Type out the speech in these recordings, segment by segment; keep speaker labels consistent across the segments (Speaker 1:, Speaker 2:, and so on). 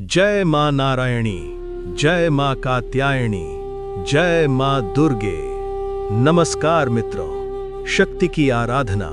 Speaker 1: जय मां नारायणी, जय मां कात्यायनी, जय मां दुर्गे। नमस्कार मित्रों, शक्ति की आराधना,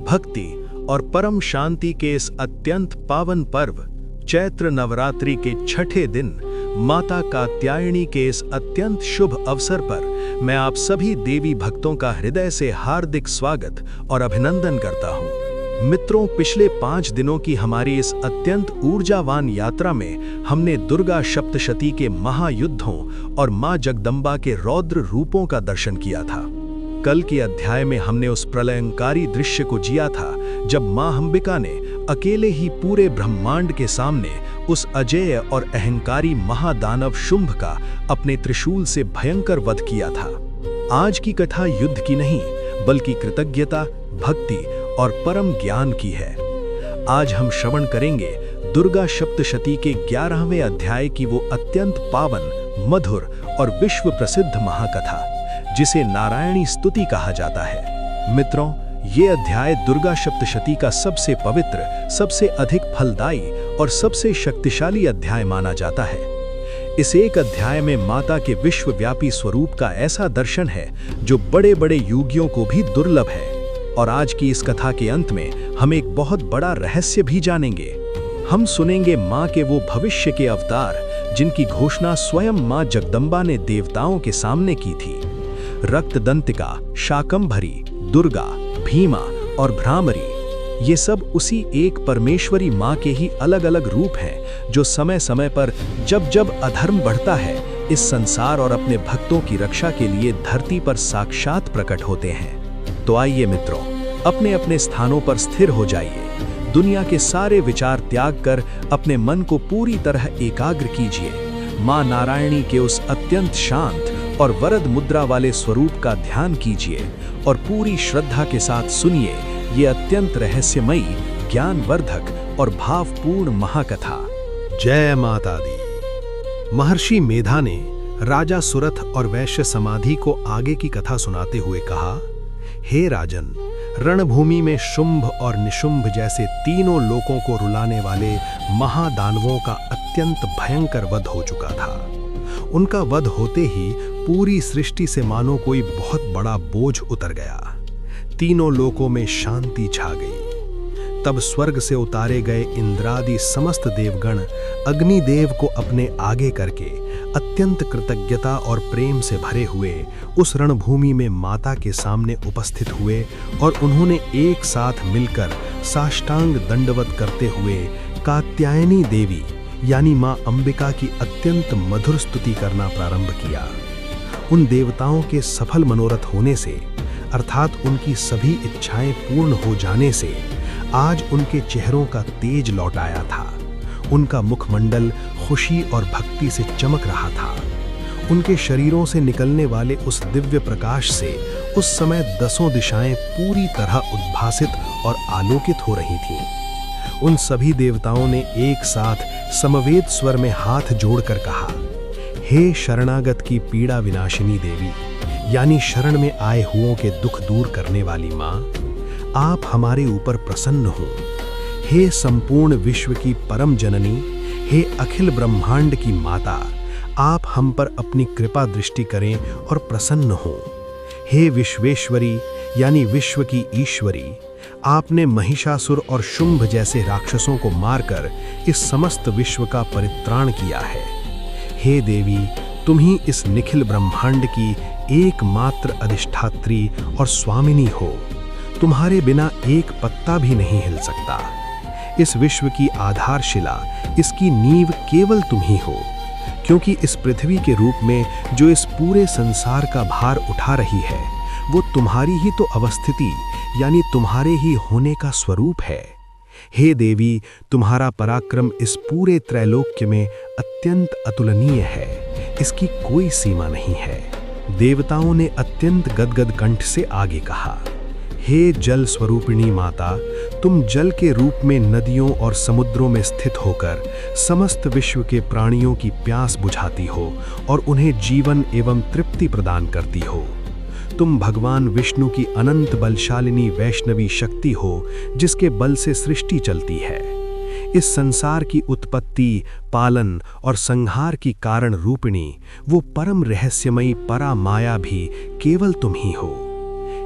Speaker 1: भक्ति और परम शांति के इस अत्यंत पावन पर्व चैत्र नवरात्रि के छठे दिन माता कात्यायनी के इस अत्यंत शुभ अवसर पर मैं आप सभी देवी भक्तों का हृदय से हार्दिक स्वागत और अभिनंदन करता हूं। मित्रों, पिछले 5 दिनों की हमारी इस अत्यंत ऊर्जावान यात्रा में हमने दुर्गा सप्तशती के महायुद्धों और मां जगदम्बा के रौद्र रूपों का दर्शन किया था। कल के अध्याय में हमने उस प्रलयंकारी दृश्य को जिया था जब मां अंबिका ने अकेले ही पूरे ब्रह्मांड के सामने उस अजेय और अहंकारी महादानव शुंभ का अपने त्रिशूल से भयंकर वध किया था। आज की कथा युद्ध की नहीं, बल्कि कृतज्ञता, भक्ति और परम ज्ञान की है। आज हम श्रवण करेंगे दुर्गा सप्तशती के 11वें अध्याय की वो अत्यंत पावन, मधुर और विश्व प्रसिद्ध महाकथा जिसे नारायणी स्तुति कहा जाता है। मित्रों, ये अध्याय दुर्गा सप्तशती का सबसे पवित्र, सबसे अधिक फलदायी और सबसे शक्तिशाली अध्याय माना जाता है। इस एक अध्याय में माता के विश्वव्यापी स्वरूप का ऐसा दर्शन है जो बड़े बड़े योगियों को भी दुर्लभ है। और आज की इस कथा के अंत में हम एक बहुत बड़ा रहस्य भी जानेंगे। हम सुनेंगे मां के वो भविष्य के अवतार जिनकी घोषणा स्वयं मां जगदम्बा ने देवताओं के सामने की थी। रक्तदंतिका, शाकंभरी, दुर्गा, भीमा और भ्रामरी, ये सब उसी एक परमेश्वरी मां के ही अलग अलग रूप हैं जो समय समय पर जब जब अधर्म बढ़ता है इस संसार और अपने भक्तों की रक्षा के लिए धरती पर साक्षात प्रकट होते हैं। तो आइए मित्रों, अपने अपने स्थानों पर स्थिर हो जाइए। दुनिया के सारे विचार त्याग कर अपने मन को पूरी तरह एकाग्र कीजिए। मां नारायणी के उस अत्यंत शांत और वरद मुद्रा वाले स्वरूप का ध्यान कीजिए और पूरी श्रद्धा के साथ सुनिए ये अत्यंत रहस्यमयी, ज्ञानवर्धक और भावपूर्ण महाकथा।
Speaker 2: जय माता दी। महर्षि मेधा ने राजा सुरथ और वैश्य समाधि को आगे की कथा सुनाते हुए कहा, हे राजन, रणभूमि में शुंभ और निशुंभ जैसे तीनों लोकों को रुलाने वाले महादानवों का अत्यंत भयंकर वध हो चुका था। उनका वध होते ही पूरी सृष्टि से मानो कोई बहुत बड़ा बोझ उतर गया। तीनों लोकों में शांति छा गई। तब स्वर्ग से उतारे गए इंद्रादि समस्त देवगण अग्निदेव को अपने आगे करके अत्यंत कृतज्ञता और प्रेम से भरे हुए उस रणभूमि में माता के सामने उपस्थित हुए और उन्होंने एक साथ मिलकर साष्टांग दंडवत करते हुए कात्यायनी देवी यानी मां अंबिका की अत्यंत मधुर स्तुति करना प्रारंभ किया। उन देवताओं के सफल मनोरथ होने से, अर्थात उनकी सभी इच्छाएं पूर्ण हो जाने से आज उनके चेहरों का तेज लौट आया था। उनका मुखमंडल खुशी और भक्ति से चमक रहा था। उनके शरीरों से निकलने वाले उस दिव्य प्रकाश से उस समय 10 दिशाएं पूरी तरह उद्भासित और आलोकित हो रही थीं। उन सभी देवताओं ने एक साथ समवेत स्वर में हाथ जोड़कर कहा, हे शरणागत की पीड़ा विनाशिनी देवी, यानी शरण में आए हुओं के दुख दूर करने वाली मां, आप हमारे ऊपर प्रसन्न हो। हे संपूर्ण विश्व की परम जननी, हे अखिल ब्रह्मांड की माता, आप हम पर अपनी कृपा दृष्टि करें और प्रसन्न हो। हे विश्वेश्वरी यानी विश्व की ईश्वरी, आपने महिषासुर और शुंभ जैसे राक्षसों को मारकर इस समस्त विश्व का परित्राण किया है। हे देवी, तुम ही इस निखिल ब्रह्मांड की एकमात्र अधिष्ठात्री और स्वामिनी हो। तुम्हारे बिना एक पत्ता भी नहीं हिल सकता। इस विश्व की आधारशिला, इसकी नींव केवल तुम ही हो, क्योंकि इस पृथ्वी के रूप में जो इस पूरे संसार का भार उठा रही है वो तुम्हारी ही तो अवस्थिति यानी तुम्हारे ही होने का स्वरूप है। हे देवी, तुम्हारा पराक्रम इस पूरे त्रैलोक्य में अत्यंत अतुलनीय है, इसकी कोई सीमा नहीं है। देवताओं ने अत्यंत गदगद कंठ से आगे कहा, हे जल स्वरूपिणी माता, तुम जल के रूप में नदियों और समुद्रों में स्थित होकर समस्त विश्व के प्राणियों की प्यास बुझाती हो और उन्हें जीवन एवं तृप्ति प्रदान करती हो। तुम भगवान विष्णु की अनंत बलशालिनी वैष्णवी शक्ति हो जिसके बल से सृष्टि चलती है। इस संसार की उत्पत्ति, पालन और संहार की कारण रूपिणी वो परम रहस्यमयी परा माया भी केवल तुम ही हो।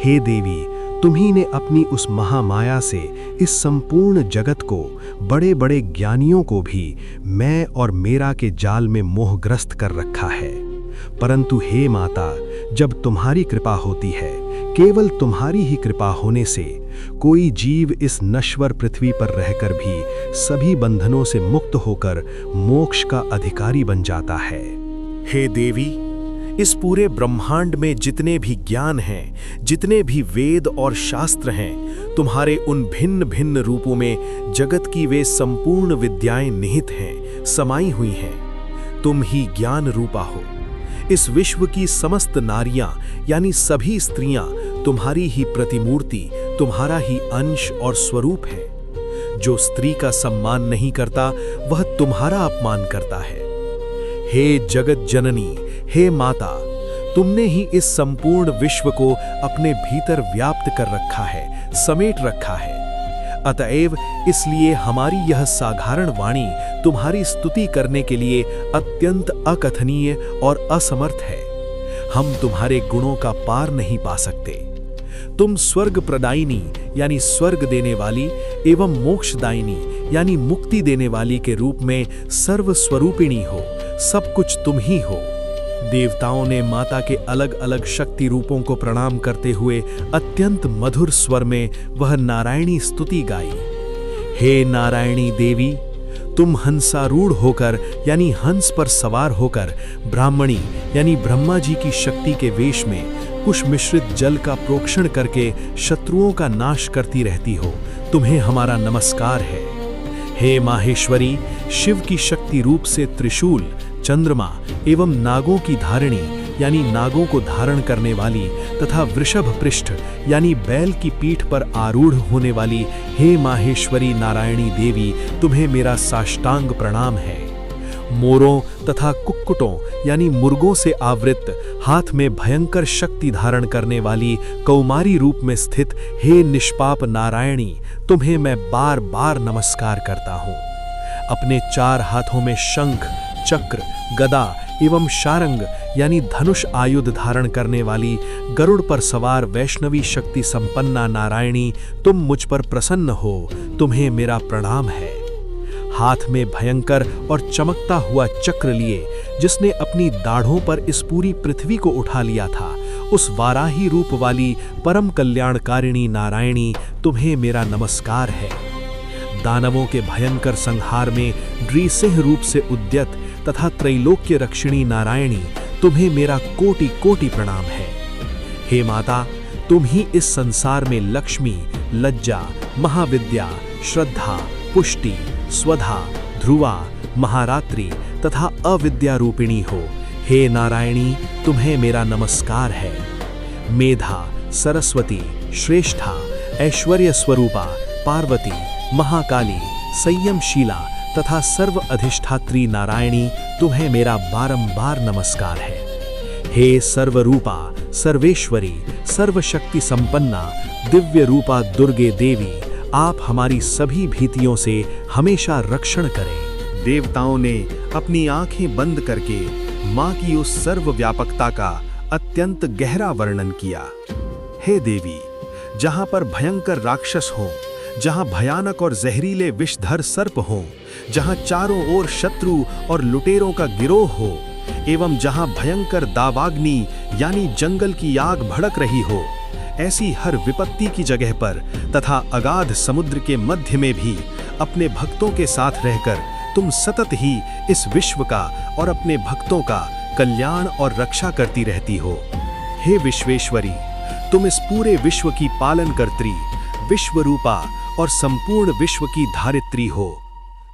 Speaker 2: हे देवी, तुम्ही ने अपनी उस महामाया से इस संपूर्ण जगत को, बड़े बड़े ज्ञानियों को भी मैं और मेरा के जाल में मोहग्रस्त कर रखा है। परंतु हे माता, जब तुम्हारी कृपा होती है, केवल तुम्हारी ही कृपा होने से कोई जीव इस नश्वर पृथ्वी पर रहकर भी सभी बंधनों से मुक्त होकर मोक्ष का अधिकारी बन जाता है।
Speaker 1: हे देवी, इस पूरे ब्रह्मांड में जितने भी ज्ञान हैं, जितने भी वेद और शास्त्र हैं, तुम्हारे उन भिन्न भिन्न रूपों में जगत की वे संपूर्ण विद्याएं निहित हैं, समाई हुई हैं। तुम ही ज्ञान रूपा हो। इस विश्व की समस्त नारियां यानी सभी स्त्रियां तुम्हारी ही प्रतिमूर्ति, तुम्हारा ही अंश और स्वरूप है। जो स्त्री का सम्मान नहीं करता, वह तुम्हारा अपमान करता है। हे जगत जननी, हे माता, तुमने ही इस संपूर्ण विश्व को अपने भीतर व्याप्त कर रखा है, समेट रखा है। अतएव इसलिए हमारी यह साधारण वाणी तुम्हारी स्तुति करने के लिए अत्यंत अकथनीय और असमर्थ है। हम तुम्हारे गुणों का पार नहीं पा सकते। तुम स्वर्ग प्रदायिनी यानी स्वर्ग देने वाली एवं मोक्षदायिनी यानी मुक्ति देने वाली के रूप में सर्वस्वरूपिणी हो। सब कुछ तुम ही हो। देवताओं ने माता के अलग अलग शक्ति रूपों को प्रणाम करते हुए अत्यंत मधुर स्वर में वह नारायणी स्तुति गाई। हे नारायणी देवी, तुम हंसारूढ़ होकर यानी हंस पर सवार होकर ब्राह्मणी यानी ब्रह्मा जी की शक्ति के वेश में कुश मिश्रित जल का प्रोक्षण करके शत्रुओं का नाश करती रहती हो। तुम्हें हमारा नमस्कार है। हे माहेश्वरी, शिव की शक्ति रूप से त्रिशूल, चंद्रमा एवं नागों की धारिणी यानी नागों को धारण करने वाली तथा वृषभ पृष्ठ यानी बैल की पीठ पर आरूढ़ होने वाली हे माहेश्वरी नारायणी देवी, तुम्हें मेरा साष्टांग प्रणाम है। मोरों तथा कुक्कुटों यानी मुर्गों से आवृत, हाथ में भयंकर शक्ति धारण करने वाली कौमारी रूप में स्थित हे निष्पाप नारायणी, तुम्हें मैं बार बार नमस्कार करता हूँ। अपने 4 हाथों में शंख, चक्र, गदा एवं शारंग यानी धनुष आयुध धारण करने वाली गरुड़ पर सवार वैष्णवी शक्ति संपन्ना नारायणी, तुम मुझ पर प्रसन्न हो। तुम्हें मेरा प्रणाम है। हाथ में भयंकर और चमकता हुआ चक्र लिए, जिसने अपनी दाढ़ों पर इस पूरी पृथ्वी को उठा लिया था, उस वाराही रूप वाली परम कल्याणकारिणी नारायणी, तुम्हें मेरा नमस्कार है। दानवों के भयंकर संहार में नृसिंह रूप से उद्यत तथा त्रैलोक्य रक्षिणी नारायणी, तुम्हें मेरा कोटि कोटि प्रणाम है। हे माता, तुम ही इस संसार में लक्ष्मी, लज्जा, महाविद्या, श्रद्धा, पुष्टि, स्वधा, ध्रुवा, महारात्रि तथा अविद्या रूपिणी हो। हे नारायणी, तुम्हें मेरा नमस्कार है। मेधा, सरस्वती, श्रेष्ठा, ऐश्वर्य स्वरूपा, पार्वती, महाकाली, संयमशीला तथा सर्व अधिष्ठात्री नारायणी, तुम्हें मेरा बारंबार नमस्कार है। हे सर्वरूपा, सर्वेश्वरी, सर्वशक्ति संपन्ना, दिव्य रूपा दुर्गे देवी, आप हमारी सभी भीतियों से हमेशा रक्षण करें। देवताओं ने अपनी आंखें बंद करके मां की उस सर्वव्यापकता का अत्यंत गहरा वर्णन किया। हे देवी, जहां पर भयंकर राक्षस हों, जहां भयानक और जहरीले विषधर सर्प हों, जहां चारों ओर शत्रु और लुटेरों का गिरोह हो, एवं जहां भयंकर दावाग्नि यानी जंगल की आग भड़क रही हो, ऐसी हर विपत्ति की जगह पर तथा अगाध समुद्र के मध्य में भी अपने भक्तों के साथ रहकर तुम सतत ही इस विश्व का और अपने भक्तों का कल्याण और रक्षा करती रहती हो। हे विश्वेश्वरी, तुम इस पूरे विश्व की पालनकर्त्री, विश्वरूपा और संपूर्ण विश्व की धारित्री हो।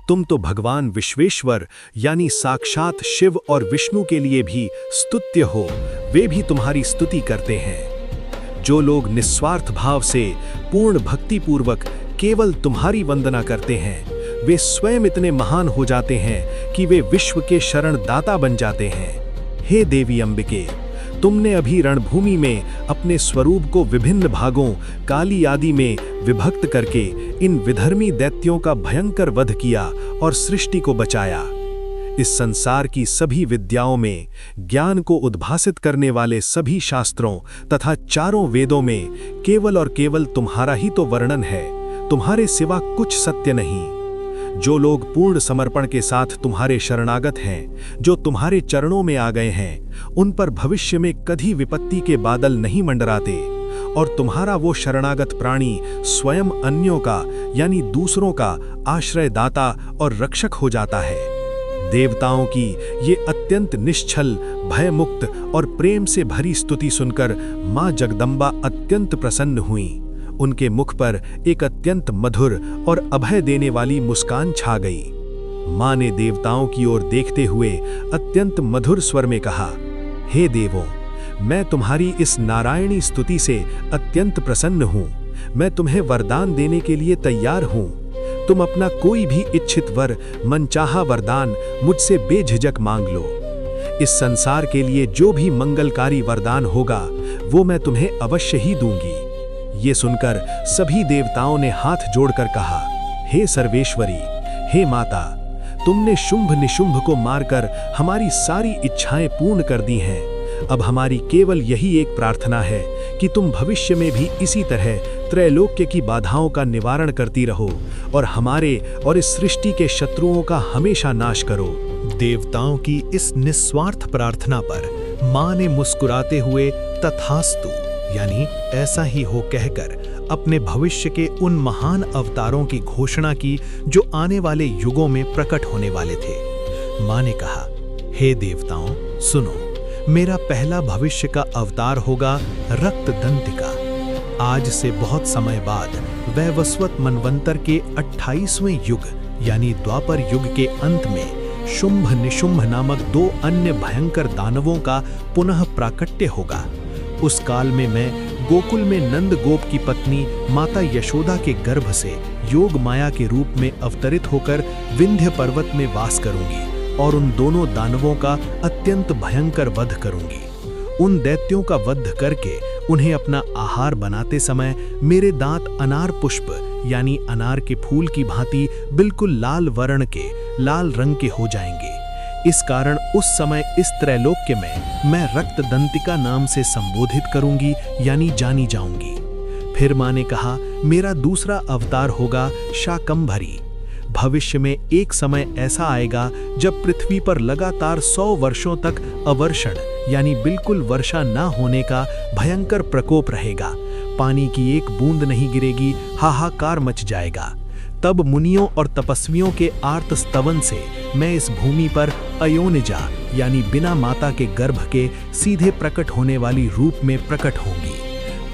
Speaker 1: तुम तो भगवान विश्वेश्वर यानी साक्षात शिव और विष्णु के लिए भी स्तुत्य हो। वे भी तुम्हारी स्तुति करते हैं। जो लोग निस्वार्थ भाव से पूर्ण भक्ति पूर्वक केवल तुम्हारी वंदना करते हैं, वे स्वयं इतने महान हो जाते हैं कि वे विश्व के शरण दाता बन जाते हैं। हे देवी अंबिके,
Speaker 2: तुमने अभी रणभूमि में अपने स्वरूप को विभिन्न भागों काली आदि में विभक्त करके इन विधर्मी दैत्यों का भयंकर वध किया और सृष्टि को बचाया। इस संसार की सभी विद्याओं में ज्ञान को उद्भासित करने वाले सभी शास्त्रों तथा चारों वेदों में केवल और केवल तुम्हारा ही तो वर्णन है, तुम्हारे सिवा कुछ सत्य नहीं। जो लोग पूर्ण समर्पण के साथ तुम्हारे शरणागत हैं, जो तुम्हारे चरणों में आ गए हैं, उन पर भविष्य में कभी विपत्ति के बादल नहीं मंडराते, और तुम्हारा वो शरणागत प्राणी स्वयं अन्यों का यानी दूसरों का आश्रयदाता और रक्षक हो जाता है। देवताओं की ये अत्यंत निश्छल, भयमुक्त और प्रेम से भरी स्तुति सुनकर मां जगदम्बा अत्यंत प्रसन्न हुईं। उनके मुख पर एक अत्यंत मधुर और अभय देने वाली मुस्कान छा गई। मां ने देवताओं की ओर देखते हुए अत्यंत मधुर स्वर में कहा, हे देवों, मैं तुम्हारी इस नारायणी स्तुति से अत्यंत प्रसन्न हूँ। मैं तुम्हें वरदान देने के लिए तैयार हूँ। तुम अपना कोई भी इच्छित वर, मनचाहा वरदान मुझसे बेझिझक मांग लो। इस संसार के लिए जो भी मंगलकारी वरदान होगा वो मैं तुम्हें अवश्य ही दूंगी। ये सुनकर सभी देवताओं ने हाथ जोड़कर कहा, हे सर्वेश्वरी, हे माता, तुमने शुंभ निशुंभ को मारकर हमारी सारी इच्छाएं पूर्ण कर दी हैं। अब हमारी केवल यही एक प्रार्थना है कि तुम भविष्य में भी इसी तरह त्रैलोक्य की बाधाओं का निवारण करती रहो और हमारे और इस सृष्टि के शत्रुओं का हमेशा नाश करो। देवताओं की इस निस्वार्थ प्रार्थना पर मां ने मुस्कुराते हुए तथास्तु यानी ऐसा ही हो कहकर अपने भविष्य के उन महान अवतारों की घोषणा की जो आने वाले युगों में प्रकट होने वाले थे। मां ने कहा, हे देवताओं, सुनो, मेरा पहला भविष्य का अवतार होगा रक्तदंतिका। आज से बहुत समय बाद वैवस्वत मनवंतर के 28वें युग यानी द्वापर युग के अंत में शुंभ निशुंभ नामक 2 अन्य भयंकर दानवों का पुनः प्राकट्य होगा। उस काल में मैं गोकुल में नंद गोप की पत्नी माता यशोदा के गर्भ से योग माया के रूप में अवतरित होकर विंध्य पर्वत में वास करूंगी और उन दोनों दानवों का अत्यंत भयंकर वध करूंगी। उन दैत्यों का वध करके उन्हें अपना आहार बनाते समय मेरे दांत अनार पुष्प यानी अनार के फूल की भांति बिल्कुल लाल वर्ण के, लाल रंग के हो जाएंगे। इस कारण उस समय इस त्रैलोक्य में मैं रक्तदंतिका नाम से संबोधित करूंगी यानी जानी जाऊंगी। फिर मां ने कहा, मेरा दूसरा अवतार होगा शाकंभरी। भविष्य में एक समय ऐसा आएगा जब पृथ्वी पर लगातार 100 वर्षों तक अवर्षण यानी बिल्कुल वर्षा न होने का भयंकर प्रकोप रहेगा। पानी की एक बूंद नहीं गिरेगी, हाहाकार मच जाएगा। तब मुनियों और तपस्वियों के आर्त स्तवन से मैं इस भूमि पर अयोनिजा यानी बिना माता के गर्भ के सीधे प्रकट होने वाली रूप में प्रकट होंगी।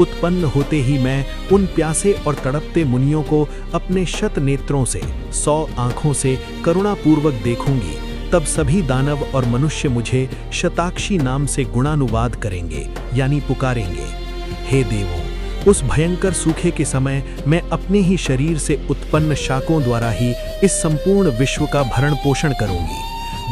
Speaker 2: उत्पन्न होते ही मैं उन प्यासे और तड़पते मुनियों को अपने शत नेत्रों से 100 आंखों से करुणापूर्वक देखूंगी। तब सभी दानव और मनुष्य मुझे शताक्षी नाम से गुणानुवाद करेंगे यानी पुकारेंगे। हे देवों, उस भयंकर सूखे के समय मैं अपने ही शरीर से उत्पन्न शाकों द्वारा ही इस संपूर्ण विश्व का भरण पोषण करूंगी।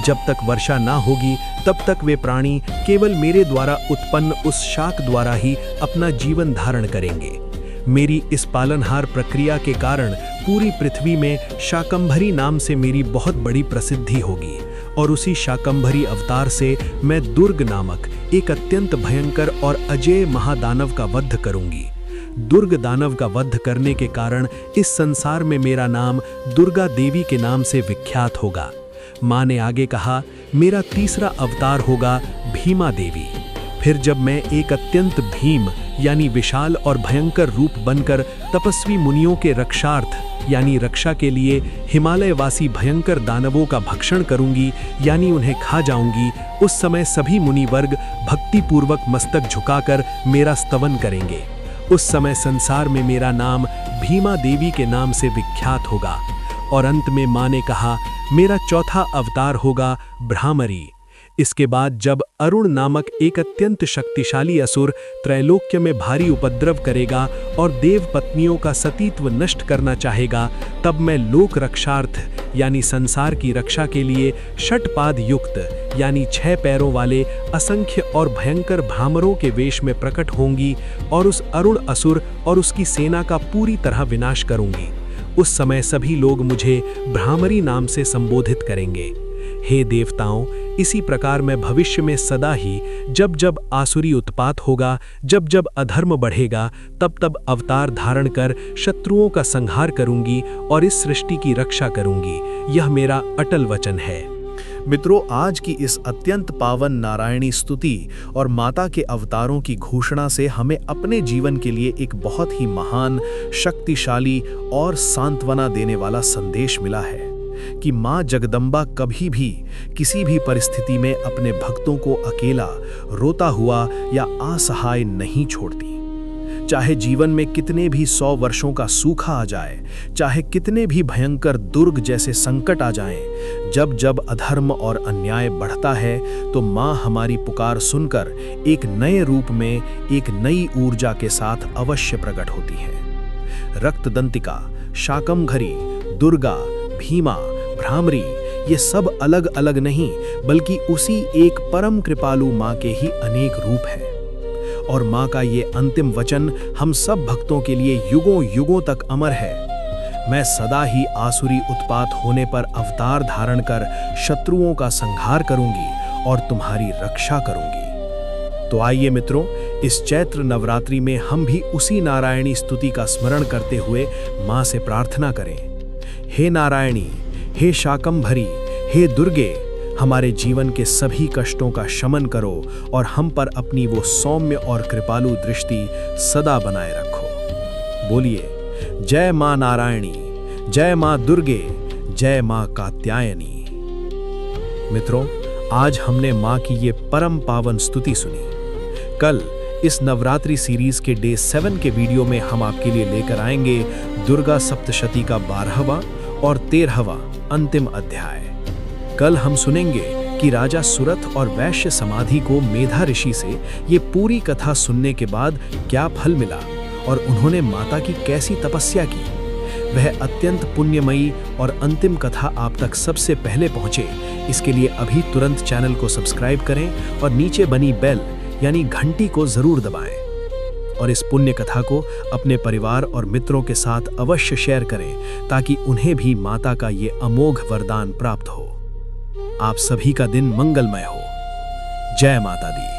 Speaker 2: जब तक वर्षा ना होगी तब तक वे प्राणी केवल मेरे द्वारा उत्पन्न उस शाक द्वारा ही अपना जीवन धारण करेंगे। मेरी इस पालनहार प्रक्रिया के कारण पूरी पृथ्वी में शाकंभरी नाम से मेरी बहुत बड़ी प्रसिद्धि होगी और उसी शाकंभरी अवतार से मैं दुर्ग नामक एक अत्यंत भयंकर और अजेय महादानव का वध करूंगी। दुर्ग दानव का वध करने के कारण इस संसार में मेरा नाम दुर्गा देवी के नाम से विख्यात होगा। मां ने आगे कहा, मेरा तीसरा अवतार होगा भीमा देवी। फिर जब मैं एक अत्यंत भीम यानी विशाल और भयंकर रूप बनकर तपस्वी मुनियों के रक्षार्थ यानी रक्षा के लिए हिमालयवासी भयंकर दानवों का भक्षण करूंगी यानी उन्हें खा जाऊंगी, उस समय सभी मुनि वर्ग भक्तिपूर्वक मस्तक झुकाकर मेरा स्तवन करेंगे। उस समय संसार में मेरा नाम भीमा देवी के नाम से विख्यात होगा। और अंत में मां ने कहा, मेरा चौथा अवतार होगा भ्रामरी।
Speaker 3: इसके बाद जब अरुण नामक एक अत्यंत शक्तिशाली असुर त्रैलोक्य में भारी उपद्रव करेगा और देव पत्नियों का सतीत्व नष्ट करना चाहेगा, तब मैं लोक रक्षार्थ यानी संसार की रक्षा के लिए षटपाद युक्त यानी 6 पैरों वाले असंख्य और भयंकर भ्रामरों के वेश में प्रकट होंगी और उस अरुण असुर और उसकी सेना का पूरी तरह विनाश करूंगी। उस समय सभी लोग मुझे भ्रामरी नाम से संबोधित करेंगे। हे देवताओं, इसी प्रकार मैं भविष्य में सदा ही जब जब आसुरी उत्पात होगा, जब जब अधर्म बढ़ेगा, तब तब अवतार धारण कर शत्रुओं का संहार करूंगी और इस सृष्टि की रक्षा करूंगी। यह मेरा अटल वचन है।
Speaker 2: मित्रों, आज की इस अत्यंत पावन नारायणी स्तुति और माता के अवतारों की घोषणा से हमें अपने जीवन के लिए एक बहुत ही महान, शक्तिशाली और सांत्वना देने वाला संदेश मिला है कि माँ जगदम्बा कभी भी किसी भी परिस्थिति में अपने भक्तों को अकेला, रोता हुआ या असहाय नहीं छोड़ती। चाहे जीवन में कितने भी 100 वर्षों का सूखा आ जाए, चाहे कितने भी भयंकर दुर्ग जैसे संकट आ जाएं, जब जब अधर्म और अन्याय बढ़ता है तो माँ हमारी पुकार सुनकर एक नए रूप में, एक नई ऊर्जा के साथ अवश्य प्रकट होती है। रक्तदंतिका, शाकंभरी, दुर्गा, भीमा, भ्रामरी, ये सब अलग अलग नहीं बल्कि उसी एक परम कृपालु माँ के ही अनेक रूप हैं। और माँ का ये अंतिम वचन हम सब भक्तों के लिए युगों युगों तक अमर है। मैं सदा ही आसुरी उत्पात होने पर अवतार धारण कर शत्रुओं का संहार करूंगी और तुम्हारी रक्षा करूंगी। तो आइए मित्रों, इस चैत्र नवरात्रि में हम भी उसी नारायणी स्तुति का स्मरण करते हुए माँ से प्रार्थना करें। हे नारायणी, हे शाकंभरी, हे दुर्गे, हमारे जीवन के सभी कष्टों का शमन करो और हम पर अपनी वो सौम्य और कृपालु दृष्टि सदा बनाए रखो। बोलिए जय मां नारायणी, जय मां दुर्गे, जय मां कात्यायनी। मित्रों, आज हमने मां की ये परम पावन स्तुति सुनी। कल इस नवरात्रि सीरीज के डे 7 के वीडियो में हम आपके लिए लेकर आएंगे दुर्गा सप्तशती का 12वां और 13वां अंतिम अध्याय। कल हम सुनेंगे कि राजा सुरथ और वैश्य समाधि को मेधा ऋषि से ये पूरी कथा सुनने के बाद क्या फल मिला और उन्होंने माता की कैसी तपस्या की। वह अत्यंत पुण्यमयी और अंतिम कथा आप तक सबसे पहले पहुंचे, इसके लिए अभी तुरंत चैनल को सब्सक्राइब करें और नीचे बनी बेल यानी घंटी को जरूर दबाएं। और इस पुण्य कथा को अपने परिवार और मित्रों के साथ अवश्य शेयर करें ताकि उन्हें भी माता का ये अमोघ वरदान प्राप्त हो। आप सभी का दिन मंगलमय हो। जय माता दी।